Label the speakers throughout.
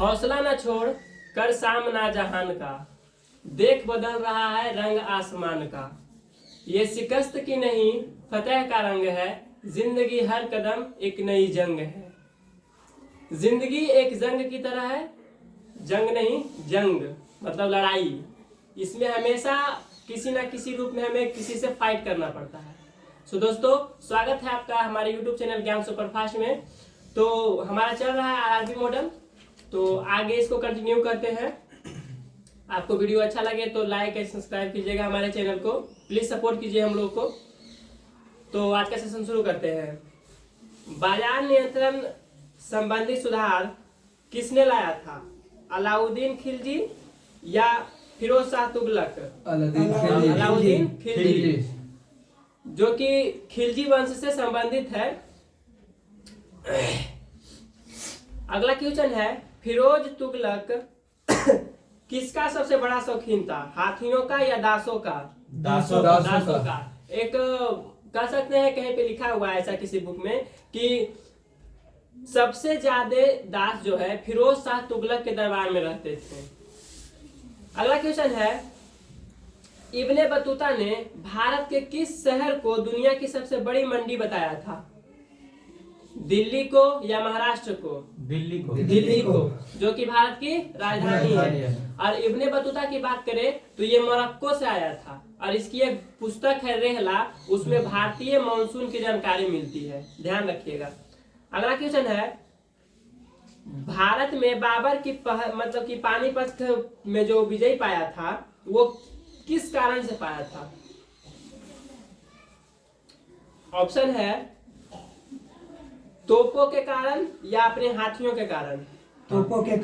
Speaker 1: हौसला न छोड़ कर सामना जहान का, देख बदल रहा है रंग आसमान का। ये शिकस्त की नहीं फतेह का रंग है, जिंदगी हर कदम एक नई जंग है। जिंदगी एक जंग की तरह है, जंग नहीं जंग मतलब लड़ाई। इसमें हमेशा किसी ना किसी रूप में हमें किसी से फाइट करना पड़ता है। सो दोस्तों, स्वागत है आपका हमारे यूट्यूब चैनल ज्ञान सुपरफास्ट में। तो हमारा चल रहा है आरआरबी मॉडल, तो आगे इसको कंटिन्यू करते हैं। आपको वीडियो अच्छा लगे तो लाइक और सब्सक्राइब कीजिएगा हमारे चैनल को, प्लीज सपोर्ट कीजिए हम लोग को। तो आज का सेशन शुरू करते हैं। बाजार नियंत्रण संबंधी सुधार किसने लाया था? अलाउद्दीन खिलजी या फिरोज शाह तुगलक? अलाउद्दीन खिलजी, जो कि खिलजी वंश से संबंधित है। अगला क्वेश्चन है, फिरोज तुगलक किसका सबसे बड़ा शौकीन था? हाथियों का या दासों का? दासों का। एक कह सकते हैं कहीं पे लिखा हुआ है ऐसा किसी बुक में कि सबसे ज्यादा दास जो है फिरोज शाह तुगलक के दरबार में रहते थे। अगला क्वेश्चन है, इब्ने बतूता ने भारत के किस शहर को दुनिया की सबसे बड़ी मंडी बताया था? दिल्ली को या महाराष्ट्र को? दिल्ली को, जो कि भारत की राजधानी है। और इब्ने बतूता की बात करें तो ये मोरक्को से आया था और इसकी एक पुस्तक है रेहला, उसमें भारतीय मानसून की जानकारी मिलती है, ध्यान रखिएगा। अगला क्वेश्चन है, भारत में बाबर की मतलब कि पानीपत में जो विजय पाया था वो किस कारण से पाया था? ऑप्शन है तोपों के कारण या अपने हाथियों के कारण? तोपों के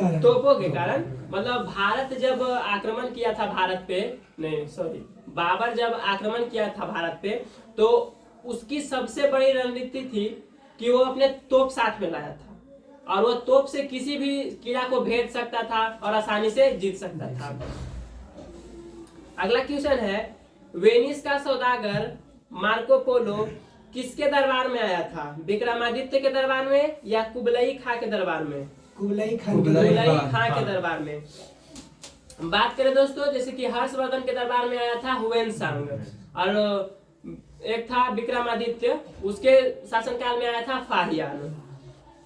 Speaker 1: कारण। मतलब भारत जब आक्रमण किया था बाबर जब आक्रमण किया था भारत पे, तो उसकी सबसे बड़ी रणनीति थी कि वो अपने तोप साथ में लाया था और वो तोप से किसी भी कीड़ा को भेद सकता था और आसानी से जीत सकता था। अगला क्वेश्चन है, वेनिस का सौदागर मार्को पोलो किसके दरबार में आया था? विक्रमादित्य के दरबार में या कुबलई खां के दरबार में? कुबलई खां के दरबार में। बात करें दोस्तों, जैसे कि हर्षवर्धन के दरबार में आया था हुएनसांग, और एक था विक्रमादित्य, उसके शासनकाल में आया था फाहियान।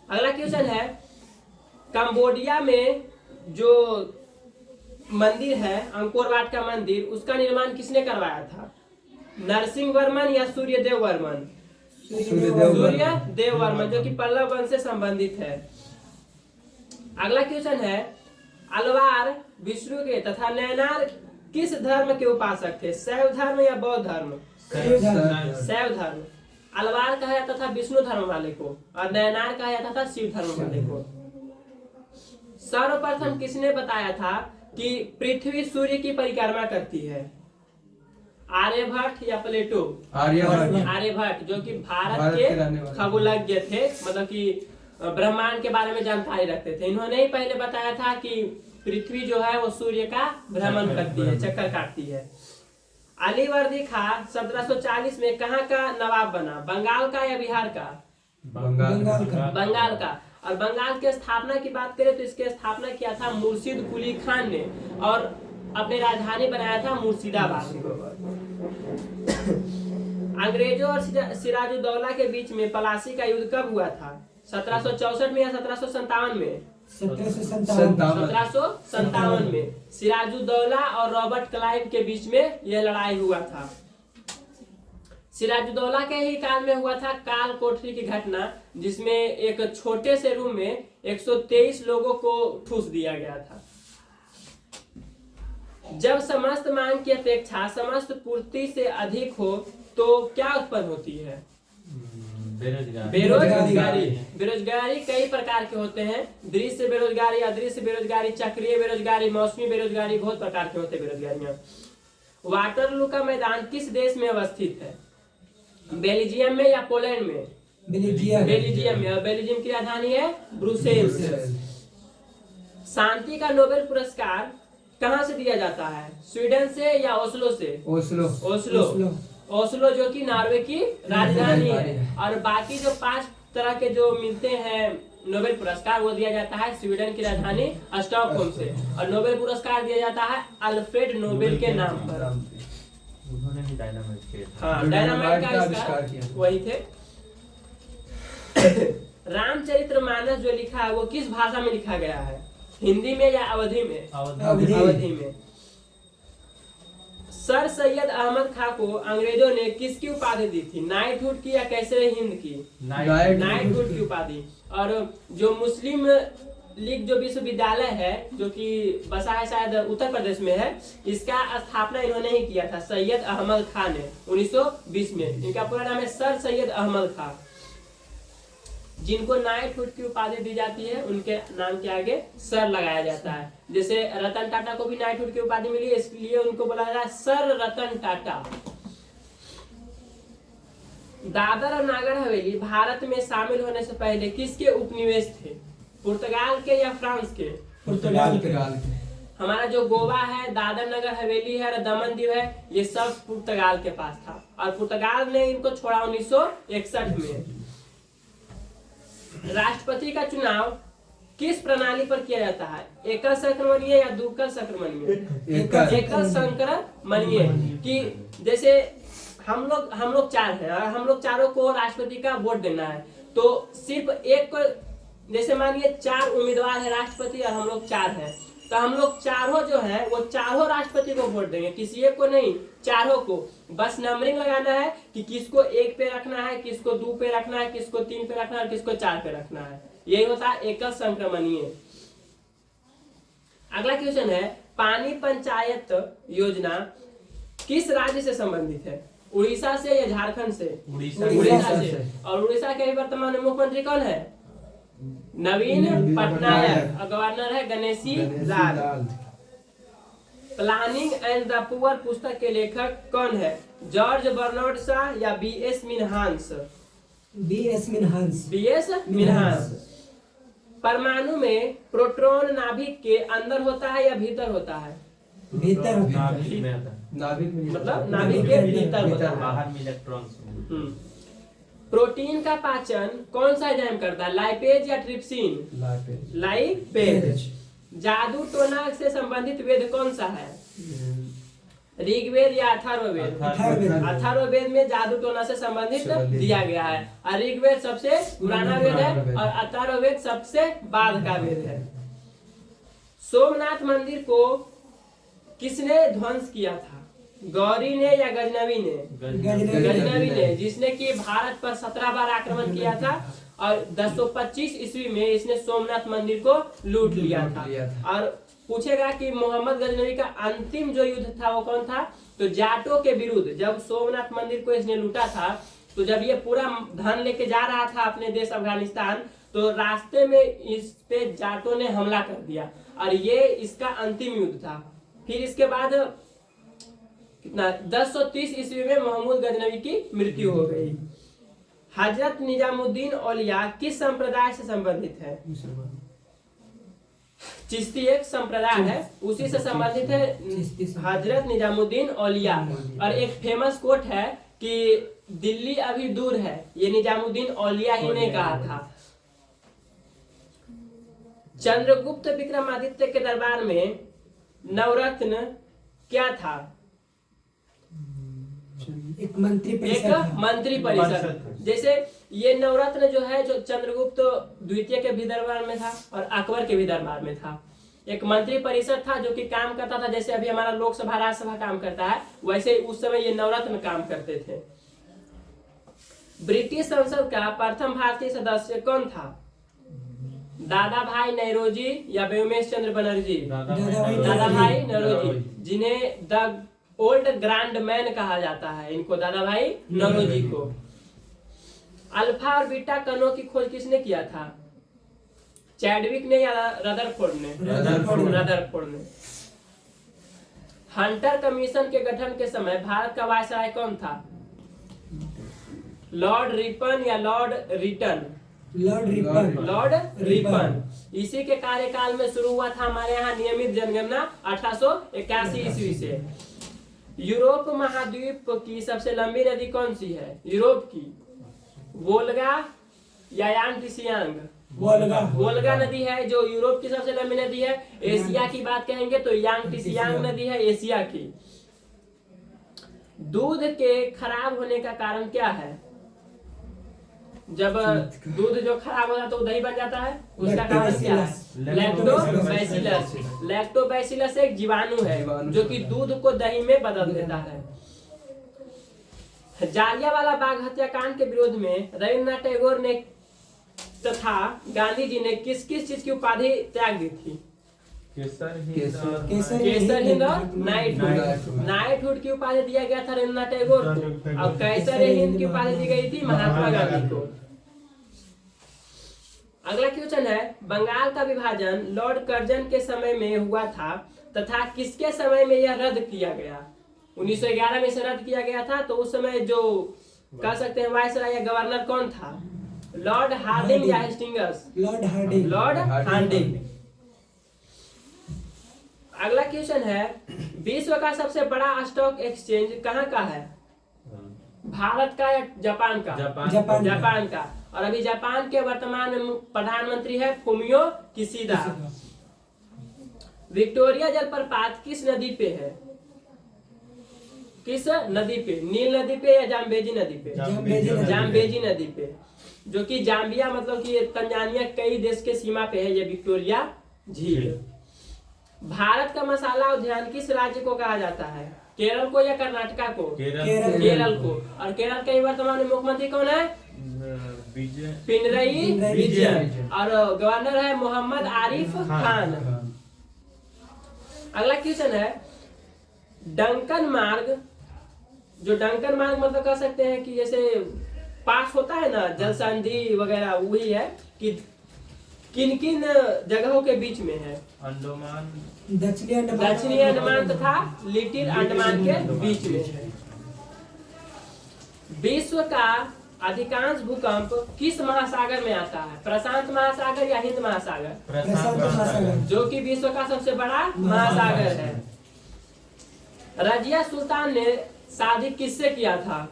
Speaker 1: अगला क्वेश्चन है, कंबोडिया में जो मंदिर है अंकोर वाट का मंदिर, उसका निर्माण किसने करवाया था? नरसिंह वर्मन या सूर्यदेव वर्मन? सूर्यदेव वर्मन, जो कि पल्लव वंश से संबंधित है। अगला क्वेश्चन है, अलवार विष्णु के तथा नैनार किस धर्म के उपासक थे? शैव धर्म या बौद्ध धर्म? शैव धर्म। अलवार कहा जाता था विष्णु धर्म वाले को और नैनार कहा जाता था शिव धर्म वाले को। सर्वप्रथम किसने बताया था कि पृथ्वी सूर्य की परिक्रमा करती है? आर्यभट्ट या प्लेटो? आर्यभट्ट, जो कि भारत के खगोलज्ञ थे, मतलब कि ब्रह्मांड के बारे में जानकारी रखते थे। इन्होंने ही पहले बताया था कि पृथ्वी जो है वो सूर्य का भ्रमण करती है, चक्कर काटती है। अलीवर्दी खां 1740 में कहाँ का नवाब बना? बंगाल का या बिहार का? बंगाल का। और बंगाल की स्थापना की बात करें तो इसकी स्थापना किया था मुर्शिद कुली खान ने और अपने राजधानी बनाया था मुर्शिदाबाद। अंग्रेजों और सिराजुद्दौला के बीच में पलासी का युद्ध कब हुआ था? 1764 में या 1757 में? 1757 में सिराजुद्दौला और रॉबर्ट क्लाइव के बीच में यह लड़ाई हुआ था। सिराजुद्दौला के ही काल में हुआ था काल कोठरी की घटना, जिसमें एक छोटे से रूम में 123 लोगों को ठूस दिया गया था। जब समस्त मांग की अपेक्षा समस्त पूर्ति से अधिक हो तो क्या उत्पन्न होती है? बेरोजगारी कई प्रकार के होते हैं। दृश्य बेरोजगारी, अदृश्य बेरोजगारी, चक्रीय बेरोजगारी, मौसमी बेरोजगारी, बहुत प्रकार के होते हैं बेरोजगारियां। वाटरलू का मैदान किस देश में अवस्थित है? बेल्जियम में या पोलैंड में? बेल्जियम में, और बेल्जियम की राजधानी है ब्रुसेल्स। शांति का नोबेल पुरस्कार कहाँ से दिया जाता है? स्वीडन से या ओस्लो से? ओस्लो, जो कि नॉर्वे की राजधानी है। और बाकी जो 5 तरह के जो मिलते हैं नोबेल पुरस्कार वो दिया जाता है स्वीडन की राजधानी स्टॉकहोम से, और नोबेल पुरस्कार दिया जाता है अल्फ्रेड नोबेल के नाम पर।
Speaker 2: उन्होंने ही डायनामाइट किया था।
Speaker 1: हाँ, डायनामाइट का आविष्कार वही थे। रामचरितमानस जो लिखा है वो किस भाषा में लिखा गया है? हिंदी में या अवधी में? अवधी में। सर सैयद अहमद खां को अंग्रेजों ने किसकी उपाधि दी थी? नाइटहुड की या कैसरे हिंद की? नाइटहुड की उपाधि। और जो मुस्लिम लीग जो विश्वविद्यालय है जो कि बसा है शायद उत्तर प्रदेश में है, इसका स्थापना इन्होंने ही किया था, सैयद अहमद खान ने 1920 में। इनका पूरा नाम है सर सैयद अहमद खान। जिनको नाइटहुड की उपाधि दी जाती है उनके नाम के आगे सर लगाया जाता है। जैसे रतन टाटा को भी नाइटहुड की उपाधि मिली है, इसलिए उनको बोला जाता है सर रतन टाटा। दादर और नागर हवेली भारत में शामिल होने से पहले किसके उपनिवेश थे? पुर्तगाल के या फ्रांस के?
Speaker 3: पुर्तगाल के।
Speaker 1: हमारा जो गोवा है, दादर नगर हवेली है और दमन दीव है, ये सब पुर्तगाल के पास था, और पुर्तगाल ने इनको छोड़ा 1961 में। राष्ट्रपति का चुनाव किस प्रणाली पर किया जाता है? एकल संक्रमणीय या द्विकल संक्रमणीय? एकल संक्रमणीय। कि जैसे हम लोग 4 हैं और हम लोग चारों को राष्ट्रपति का वोट देना है, तो सिर्फ एक को, जैसे मानिए 4 उम्मीदवार है राष्ट्रपति और हम लोग 4 हैं, तो हम लोग चारों जो है वो चारों राष्ट्रपति को वोट देंगे, किसी एक को नहीं, चारों को। बस नंबरिंग लगाना है कि किसको 1 पे रखना है, किसको 2 पे रखना है, किसको 3 पे रखना है, किसको 4 पे रखना है। यही होता है एकल संक्रमणीय। अगला क्वेश्चन है, पानी पंचायत योजना किस राज्य से संबंधित है? उड़ीसा से या झारखंड से? उड़ीसा से। और उड़ीसा के वर्तमान मुख्यमंत्री कौन है? नवीन पटनायक। और गवर्नर है Ganeshi Lal. Planning and the poor पुस्तक के लेखक कौन है? जॉर्ज बर्नार्ड शॉ या B.S. Minhas?
Speaker 3: B.S. Minhas.
Speaker 1: B.S. Minhas. परमाणु में प्रोटॉन नाभिक के अंदर होता है या भीतर होता है?
Speaker 3: भीतर होता है।
Speaker 2: नाभिक में आता है।
Speaker 1: मतलब नाभिक के भीतर होता है,
Speaker 2: बाहर में इलेक्ट्रॉन्स।
Speaker 1: प्रोटीन का पाचन कौन सा एंजाइम करता है? लाइपेज या ट्रिप्सिन? लाइपेज। जादू टोना से संबंधित वेद कौन सा है? ऋग्वेद या अथर्ववेद? अथर्ववेद में जादू टोना से संबंधित दिया गया है, और ऋग्वेद सबसे पुराना वेद है और अथर्ववेद सबसे बाद का वेद है। सोमनाथ मंदिर को किसने ध्वंस किया था? गौरी ने या गजनवी ने? गजनवी ने, जिसने कि भारत पर 17 बार आक्रमण किया था और 1025 ईस्वी में इसने सोमनाथ मंदिर को लूट लिया था। और पूछेगा कि मोहम्मद गजनवी का अंतिम जो युद्ध था वो कौन था? तो जाटों के विरुद्ध। जब सोमनाथ मंदिर को इसने लूटा था, तो जब ये पूरा धन लेके जा रहा था अपने देश अफगानिस्तान, तो रास्ते में इस पे जाटों ने हमला कर दिया, और ये इसका अंतिम युद्ध था। फिर इसके बाद कितना 1030 ईस्वी में महमूद गजनवी की मृत्यु हो गई। हजरत निजामुद्दीन औलिया किस संप्रदाय से संबंधित है? चिश्ती एक संप्रदाय है, उसी से संबंधित है हजरत निजामुद्दीन औलिया। और एक फेमस कोट है कि दिल्ली अभी दूर है, ये निजामुद्दीन औलिया ही ने कहा था। चंद्रगुप्त विक्रमादित्य के दरबार में नवरत्न क्या था?
Speaker 3: एक मंत्री परिषद।
Speaker 1: जैसे ये नवरत्न जो है, जो चंद्रगुप्त द्वितीय के भी दरबार में था और अकबर के भी दरबार में था। एक मंत्री परिषद था जो कि काम करता था, जैसे अभी हमारा लोकसभा राज्यसभा काम करता है, वैसे उस समय ये नवरत्न काम करते थे। ब्रिटिश संसद का प्रथम भारतीय सदस्य कौन था? दादा भाई नौरोजी या व्योमेश चंद्र बनर्जी? दादा भाई नौरोजी, जिन्हें द ओल्ड ग्रैंड मैन कहा जाता है, इनको दादा भाई नौरोजी को। अल्फा और बीटा कणों की खोज किसने किया था? चैडविक ने या रदरफोर्ड ने? रदरफोर्ड ने। हंटर कमीशन के गठन के समय भारत का वायसराय कौन था? लॉर्ड रिपन या लॉर्ड रिटन? Lord Ripon. इसी के कार्यकाल में शुरू हुआ था हमारे यहाँ नियमित जनगणना 1881 ईस्वी से। यूरोप महाद्वीप की सबसे लंबी नदी कौन सी है? यूरोप की वोल्गा या यांग? वोल्गा नदी है जो यूरोप की सबसे लंबी नदी है। एशिया की बात कहेंगे तो यांगटीसियांग नदी है एशिया की। दूध के खराब होने का कारण क्या है? जब दूध जो खराब होता है तो दही बन जाता है, उसका कारण क्या है? लैक्टोबैसिलस। लैक्टोबैसिलस एक जीवाणु है जो कि दूध को दही में बदल देता है। जालियांवाला बाग हत्याकांड के विरोध में रविन्द्रनाथ टैगोर ने तथा गांधी जी ने किस किस चीज की उपाधि त्याग दी थी? केसर हिंद और नाइटहुड की उपाधि दिया गया था रविन्द्रनाथ टैगोर को। और कैसर हिंद की उपाधि दी गई थी महात्मा गांधी को। अगला क्वेश्चन है, बंगाल का विभाजन लॉर्ड कर्जन के समय में हुआ था तथा किसके समय में यह रद्द किया गया? 1911 में इसे रद्द किया गया था। तो उस समय जो कह सकते हैं वायसराय या गवर्नर कौन था? लॉर्ड हार्डिंग या हेस्टिंग्स? Lord Hardinge. अगला क्वेश्चन है, विश्व का सबसे बड़ा स्टॉक एक्सचेंज कहाँ का है? भारत का या जापान का? जापान का। और अभी जापान के वर्तमान प्रधानमंत्री है फुमियो किशिदा। विक्टोरिया जलप्रपात किस नदी पे है? किस नदी पे? नील नदी पे या जाम्बेजी नदी पे? जाम्बेजी नदी पे, जो कि जाम्बिया मतलब कि तंजानिया कई देश के सीमा पे है ये विक्टोरिया झील। भारत का मसाला उद्यान किस राज्य को कहा जाता है? केरल को या कर्नाटका को? केरल को। और केरल के वर्तमान मुख्यमंत्री कौन है? पिनरई विजयन। और गवर्नर है मोहम्मद आरिफ खान। अगला क्वेश्चन है, डंकन मार्ग, जो डंकन मार्ग मतलब कह सकते हैं कि जैसे पास होता है ना जल संधि वगैरह, वही है कि किन किन जगहों के बीच में है?
Speaker 2: अंडमान,
Speaker 1: दक्षिणी अंडमान तथा लिटिल अंडमान के बीच में है। विश्व का अधिकांश भूकंप किस महासागर में आता है? प्रशांत महासागर या हिंद महासागर?
Speaker 3: प्रशांत महासागर,
Speaker 1: जो कि विश्व का सबसे बड़ा महासागर है। रजिया सुल्तान ने शादी किससे किया था?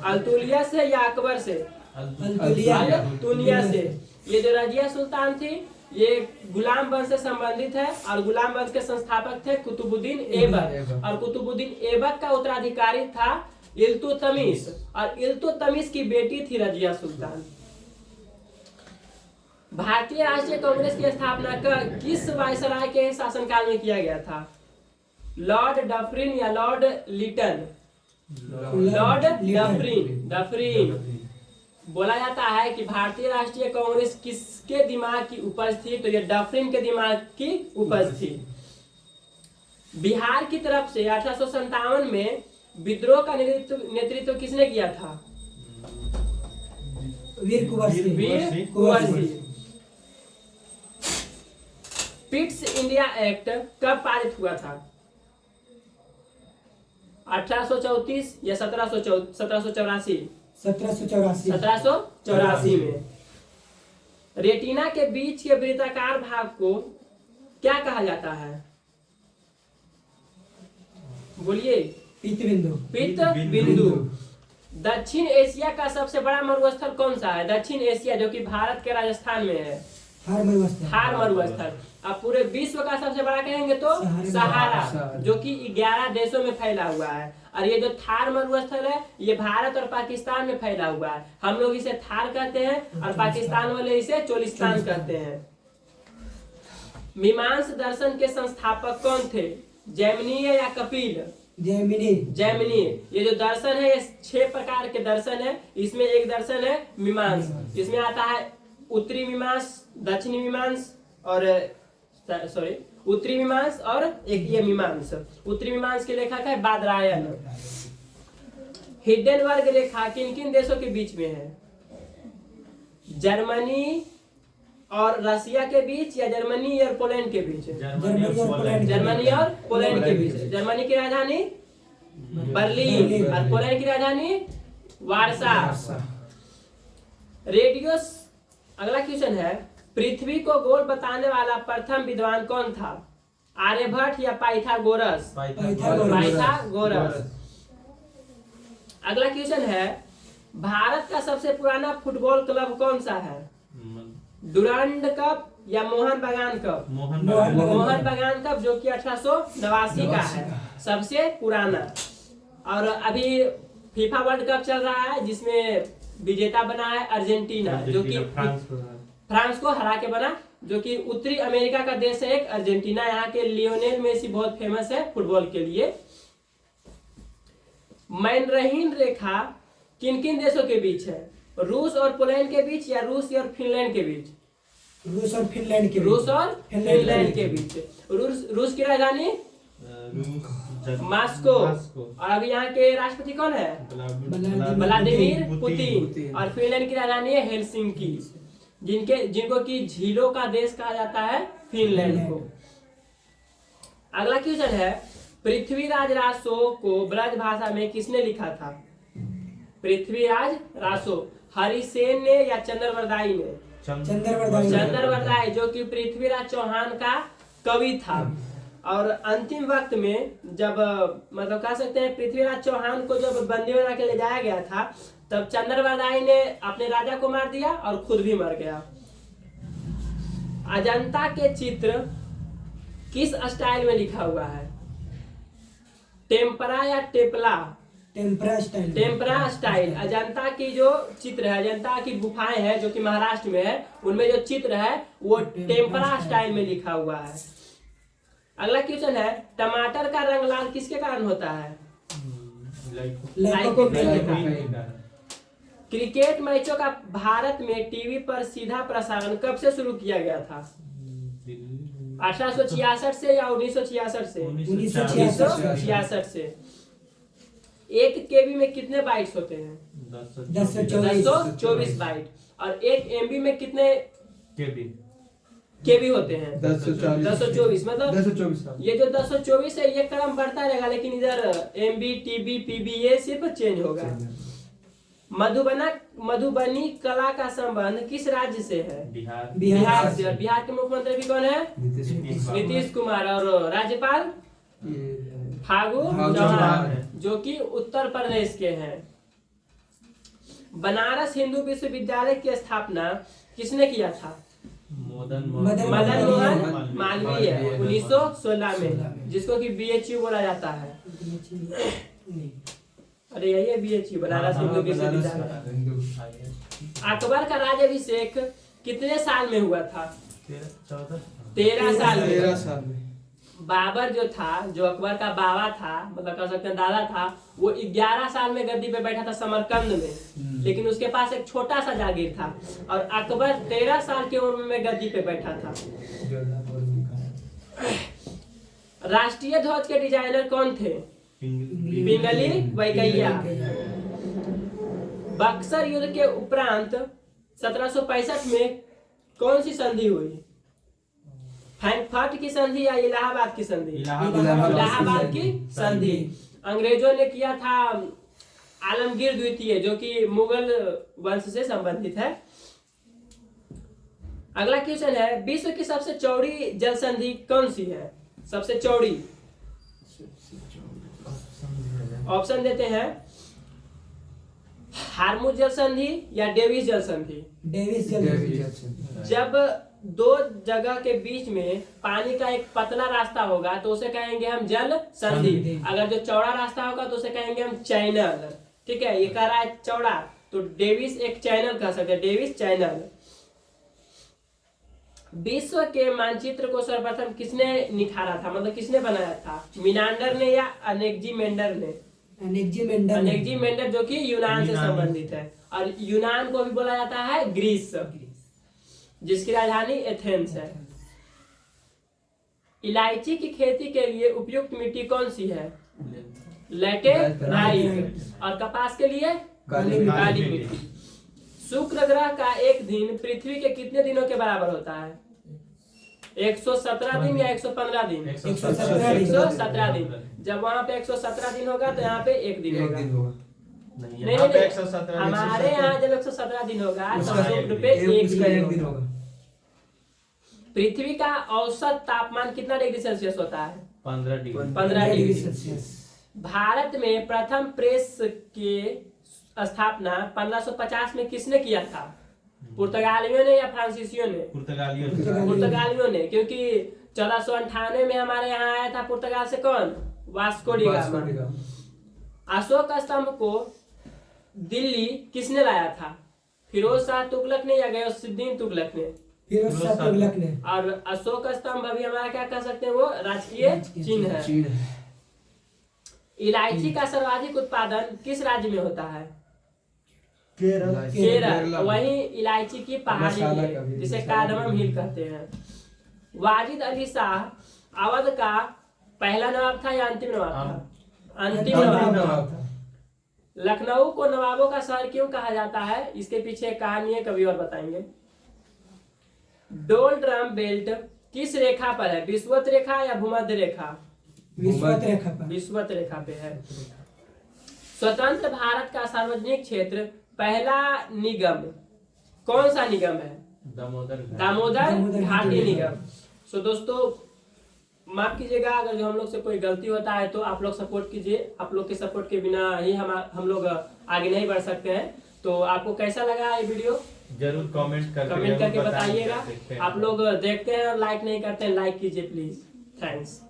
Speaker 1: अल्तुलिया से या अकबर से? अल्तुलिया से। ये जो रजिया सुल्तान थी ये गुलाम वंश से संबंधित है और गुलाम वंश के संस्थापक थे कुतुबुद्दीन ऐबक। और कुतुबुद्दीन ऐबक का उत्तराधिकारी था इल्तुतमिश, और इल्तुतमिश की बेटी थी रजिया सुल्तान। भारतीय राष्ट्रीय कांग्रेस की स्थापना किस वायसराय के शासनकाल में किया गया था? लॉर्ड डफरिन या लॉर्ड लिटन? Lord Dufferin. बोला जाता है कि भारतीय राष्ट्रीय कांग्रेस किसके दिमाग की उपज थी? तो ये डफरिन के दिमाग की उपज थी। बिहार की तरफ से 1857 में विद्रोह का नेतृत्व किसने किया था?
Speaker 3: वीर Kunwar Singh.
Speaker 1: Pitt's India act कब पारित हुआ था? 1834 या 1784? 1784 में। रेटिना के बीच के वृत्ताकार भाग को क्या कहा जाता है? बोलिए। पित्त बिंदु। दक्षिण एशिया का सबसे बड़ा मरुस्थल कौन सा है? दक्षिण एशिया जो कि भारत के राजस्थान में है, थार मरुस्थल। अब पूरे विश्व का सबसे बड़ा कहेंगे तो सहारा, जो कि 11 देशों में फैला हुआ है। और ये जो थार मरुस्थल है ये भारत और पाकिस्तान में फैला हुआ है। हम लोग इसे थार कहते हैं और पाकिस्तान वाले इसे चोलिस्तान कहते हैं। मीमांस दर्शन के संस्थापक कौन थे? जैमिनीय या कपिल? जैमिनी। ये जो दर्शन है ये 6 प्रकार के दर्शन है। इसमें एक दर्शन है मीमांस। इसमें आता है उत्तरी मीमांस, दक्षिणी मीमांस और उत्तरी मीमांस और एक ये मीमांस। उत्तरी मीमांस के लेखक है बादरायन। हिडेनबर्ग रेखा किन किन देशों के बीच में है? जर्मनी और रशिया के बीच या जर्मनी और पोलैंड के बीच? जर्मनी और पोलैंड के बीच। जर्मनी की राजधानी बर्लिन और पोलैंड की राजधानी वार्सा। रेडियो। अगला क्वेश्चन है, पृथ्वी को गोल बताने वाला प्रथम विद्वान कौन था? आर्यभट्ट या पाइथागोरस? पाइथागोरस। अगला क्वेश्चन है, भारत का सबसे पुराना फुटबॉल क्लब कौन सा है? डुरांड कप या मोहन बागान कप?
Speaker 2: मोहन
Speaker 3: मोहन
Speaker 2: बागान।
Speaker 1: मोहन बागान कप जो कि 1889 का है, सबसे पुराना। और अभी फीफा वर्ल्ड कप चल रहा है जिसमें विजेता बना है अर्जेंटीना, जो कि फ्रांस को हरा के बना, जो कि उत्तरी अमेरिका का देश है एक अर्जेंटीना। यहाँ के लियोनेल मेसी बहुत फेमस है फुटबॉल के लिए। मैनरहीन रेखा किन किन देशों के बीच है? रूस और पोलैंड के बीच या रूस और फिनलैंड के बीच?
Speaker 3: रूस और फिनलैंड के
Speaker 1: रूस और
Speaker 3: फिनलैंड
Speaker 1: फिनलैंड के बीच। रूस की राजधानी मॉस्को। और अभी यहाँ के राष्ट्रपति कौन है? Vladimir Putin. और फिनलैंड की राजधानी है हेलसिंकी, जिनको कि झीलों का देश कहा जाता है फिनलैंड को। अगला क्वेश्चन है, पृथ्वीराज रासो को ब्रज भाषा में किसने लिखा था? पृथ्वीराज रासो हरिसेन ने या चंद्रवरदाई ने? चंद्रवरदाई, जो कि पृथ्वीराज चौहान का कवि था। और अंतिम वक्त में जब मतलब कह सकते हैं पृथ्वीराज चौहान को जब बंदी बना के ले जाया गया था, तब चंद्रवरदाई ने अपने राजा को मार दिया और खुद भी मर गया। अजंता के चित्र किस स्टाइल में लिखा हुआ है? टेम्परा या टेपला? Tempera style. अजंता की जो चित्र है, अजंता की गुफाएं हैं जो कि महाराष्ट्र में है, उनमें जो चित्र है वो टेम्परा स्टाइल में लिखा हुआ है। अगला क्वेश्चन है, टमाटर का रंग लाल किसके कारण होता है? लाइकोपीन के कारण। क्रिकेट मैचों का भारत में टीवी पर सीधा प्रसारण कब से शुरू किया गया था? 1866 से या 1966 से? 1966 से। एक केबी में कितने बाइट्स होते हैं? 1024 बाइट। और एक एमबी में कितने केबी होते हैं? 1024। मतलब ये जो 1024 है ये क्रम बढ़ता रहेगा, लेकिन इधर एमबी, टीबी, पीबी ये सिर्फ चेंज होगा। मधुबनी कला का संबंध किस राज्य से है? बिहार से। और बिहार के मुख्यमंत्री भी कौन है? नीतीश कुमार। और राज्यपाल फागू चौहान, जो कि उत्तर प्रदेश के हैं। बनारस हिंदू विश्वविद्यालय की स्थापना किसने किया था? मदन मोहन मालवीय 1916 में, जिसको कि BHU बोला जाता है। अरे यही है BHU, बनारस हिंदू विश्वविद्यालय। अकबर का राज्याभिषेक कितने साल में हुआ था? 13 साल में। बाबर जो था, जो अकबर का बाबा था, मतलब कह सकते हैं दादा था, वो 11 साल में गद्दी पे बैठा था समरकंद में, लेकिन उसके पास एक छोटा सा जागीर था। और अकबर 13 साल की उम्र में गद्दी पे बैठा था। राष्ट्रीय ध्वज के डिजाइनर कौन थे? पिंगली वेंकैया। बक्सर युद्ध के उपरांत 1765 में कौन सी संधि हुई? फ्रैंकफर्ट की संधि या इलाहाबाद की संधि? इलाहाबाद की संधि। अंग्रेजों ने किया था आलमगीर द्वितीय, जो कि मुगल वंश से संबंधित है। अगला क्वेश्चन है, विश्व की सबसे चौड़ी जल संधि कौन सी है? सबसे चौड़ी ऑप्शन देते हैं, हार्मुज जल संधि या डेविस जल संधि?
Speaker 3: डेविस जल संधि।
Speaker 1: जब दो जगह के बीच में पानी का एक पतला रास्ता होगा तो उसे कहेंगे हम जल संधि। अगर जो चौड़ा रास्ता होगा तो उसे कहेंगे हम चैनल। ठीक है, ये कह रहा है चौड़ा, तो डेविस एक चैनल कह सकते हैं, डेविस चैनल। विश्व के मानचित्र को सर्वप्रथम किसने निखारा था, मतलब किसने बनाया था? मिनांडर ने या अनेक्जिमेंडर ने? अनेक्जिमेंडर जो कि यूनान से संबंधित है। और यूनान को भी बोला जाता है ग्रीस, जिसकी राजधानी एथेंस है। इलायची की खेती के लिए उपयुक्त मिट्टी कौन सी है? लैटेराइट। और कपास के लिए काली मिट्टी। शुक्र ग्रह का एक दिन पृथ्वी के कितने दिनों के बराबर होता है? 117 दिन या 115 दिन? 117 दिन। जब वहाँ पे 117 दिन होगा तो यहाँ पे एक दिन होगा। नहीं, हमारे यहाँ जब 117 दिन होगा तो शुक्र पे एक दिन होगा। पृथ्वी का औसत तापमान कितना डिग्री सेल्सियस होता है? 15 डिग्री सेल्सियस। भारत में प्रथम प्रेस के स्थापना 1550 में किसने किया था? पुर्तगालियों ने या फ्रांसीसियों ने?
Speaker 2: पुर्तगालियों
Speaker 1: पुर्तगालियों ने, क्योंकि 1498 में हमारे यहाँ आया था पुर्तगाल से कौन? Vasco D gamma. अशोक स्तंभ को दिल्ली किसने लाया था? फिरोज शाह तुगलक ने या गयासुद्दीन तुगलक ने?
Speaker 3: फिरोज शाह तुगलक ने।
Speaker 1: और अशोक स्तंभ अभी हमारा क्या कह सकते हैं, वो राजकीय चिन्ह है। इलायची का सर्वाधिक उत्पादन किस राज्य में होता है? केरल। वहीं इलायची की पहाड़ी है जिसे कार्डमम हिल कहते हैं। वाजिद अली शाह अवध का पहला नवाब था या अंतिम नवाब था? अंतिम नवाब था। लखनऊ को नवाबों का शहर क्यों कहा जाता है? इसके पीछे एक कहानी है, कभी और बताएंगे। डोल ड्रम बेल्ट किस रेखा पर है? विषुवत रेखा या भूमध्य रेखा?
Speaker 3: विषुवत रेखा पर।
Speaker 1: विषुवत रेखा पे है। स्वतंत्र भारत का सार्वजनिक क्षेत्र पहला निगम कौन सा निगम है? दामोदर घाटी निगम। सो दोस्तों माफ कीजिएगा अगर जो हम लोग से कोई गलती होता है तो आप लोग सपोर्ट कीजिए। आप लोग के सपोर्ट के बिना ही हम लोग आगे नहीं बढ़ सकते हैं। तो आपको कैसा लगा ये वीडियो
Speaker 2: जरूर कमेंट
Speaker 1: करके बताइएगा। आप लोग देखते हैं और लाइक नहीं करते हैं, लाइक कीजिए प्लीज। थैंक्स।